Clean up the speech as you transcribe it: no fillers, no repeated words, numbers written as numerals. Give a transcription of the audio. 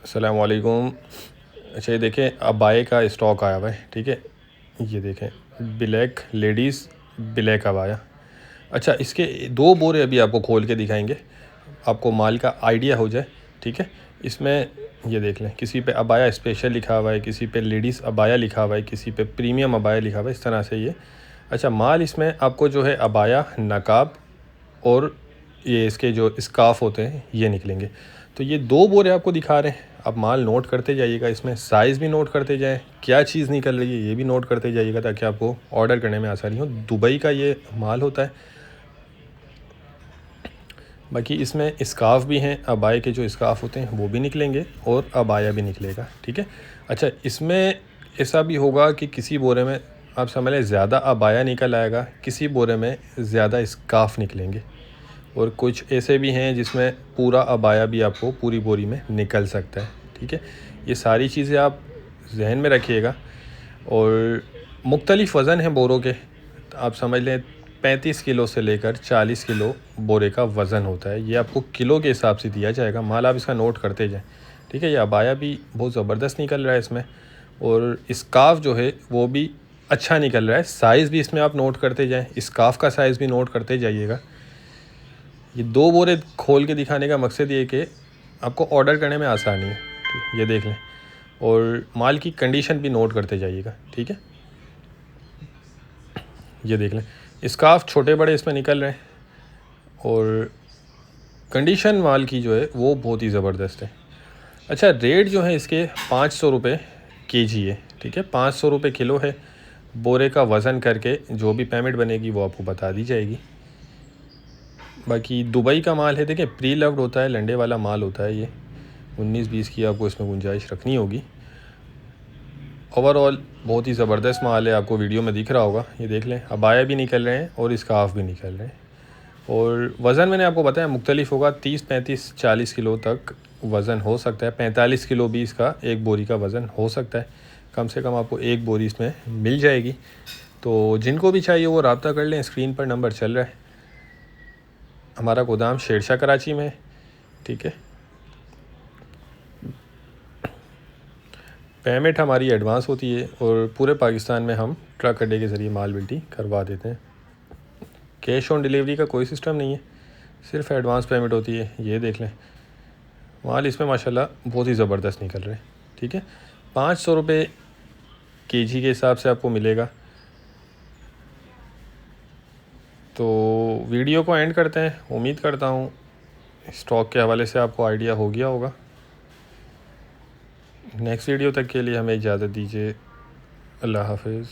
अस्सलाम वालेकुम। अच्छा ये देखें अबाए का स्टॉक आया हुआ है, ठीक है। ये देखें ब्लैक लेडीज़ ब्लैक अबाया। अच्छा इसके दो बोरे अभी आपको खोल के दिखाएंगे, आपको माल का आइडिया हो जाए, ठीक है। इसमें ये देख लें, किसी पे अबाया स्पेशल लिखा हुआ है, किसी पे लेडीज़ अबाया लिखा हुआ है, किसी पे प्रीमियम अबाया लिखा हुआ है, इस तरह से ये। अच्छा माल इसमें आपको जो है अबाया, नकाब और ये इसके जो स्काफ होते हैं ये निकलेंगे। तो ये दो बोरे आपको दिखा रहे हैं, आप माल नोट करते जाइएगा, इसमें साइज़ भी नोट करते जाएं, क्या चीज़ निकल रही है ये भी नोट करते जाइएगा ताकि आपको ऑर्डर करने में आसानी हो। दुबई का ये माल होता है। बाकी इसमें स्काफ भी हैं, अबाया के जो स्काफ होते हैं वो भी निकलेंगे और अबाया भी निकलेगा, ठीक है। अच्छा इसमें ऐसा भी होगा कि किसी बोरे में आप समझ लें ज़्यादा अबाया निकल आएगा, किसी बोरे में ज़्यादा स्काफ निकलेंगे, और कुछ ऐसे भी हैं जिसमें पूरा अबाया भी आपको पूरी बोरी में निकल सकता है, ठीक है। ये सारी चीज़ें आप जहन में रखिएगा। और मुख्तलिफ़ वज़न हैं बोरों के, तो आप समझ लें 35 किलो से लेकर 40 किलो बोरे का वज़न होता है। ये आपको किलो के हिसाब से दिया जाएगा, माल आप इसका नोट करते जाएँ, ठीक है। ये अबाया भी बहुत ज़बरदस्त निकल रहा है इसमें, और स्कार्फ़ जो है वो भी अच्छा निकल रहा है। साइज़ भी इसमें आप नोट करते जाएँ, स्कार्फ़ का साइज़ भी नोट करते जाइएगा। ये दो बोरे खोल के दिखाने का मकसद ये कि आपको ऑर्डर करने में आसानी है, ये देख लें, और माल की कंडीशन भी नोट करते जाइएगा, ठीक है। ये देख लें स्कार्फ छोटे बड़े इसमें निकल रहे हैं, और कंडीशन माल की जो है वो बहुत ही ज़बरदस्त है। अच्छा रेट जो है इसके 500 रुपये केजी है, ठीक है, 500 रुपये किलो है। बोरे का वज़न करके जो भी पेमेंट बनेगी वो आपको बता दी जाएगी। बाकी दुबई का माल है, देखिए प्री लव्ड होता है, लंडे वाला माल होता है ये। 19-20 की आपको इसमें गुंजाइश रखनी होगी। ओवरऑल बहुत ही ज़बरदस्त माल है, आपको वीडियो में दिख रहा होगा। ये देख लें अबाया भी निकल रहे हैं और स्कार्फ भी निकल रहे हैं, और वज़न मैंने आपको बताया मुख्तलिफ होगा, 30, 35, 40 किलो तक वज़न हो सकता है। 45 किलो भी इसका एक बोरी का वज़न हो सकता है। कम से कम आपको एक बोरी इसमें मिल जाएगी। तो जिनको भी चाहिए वो रब्ता कर लें, स्क्रीन पर नंबर चल रहा है। हमारा गोदाम शेरशाह कराची में है, ठीक है। पेमेंट हमारी एडवांस होती है, और पूरे पाकिस्तान में हम ट्रक अड्डे के ज़रिए माल बिल्टी करवा देते हैं। कैश ऑन डिलीवरी का कोई सिस्टम नहीं है, सिर्फ एडवांस पेमेंट होती है। ये देख लें माल इसमें माशाल्लाह बहुत ही ज़बरदस्त निकल रहे हैं, ठीक है। 500 रुपये केजी के हिसाब से आपको मिलेगा। तो वीडियो को एंड करते हैं। उम्मीद करता हूँ स्टॉक के हवाले से आपको आइडिया हो गया होगा। नेक्स्ट वीडियो तक के लिए हमें इजाज़त दीजिए। अल्लाह हाफिज़।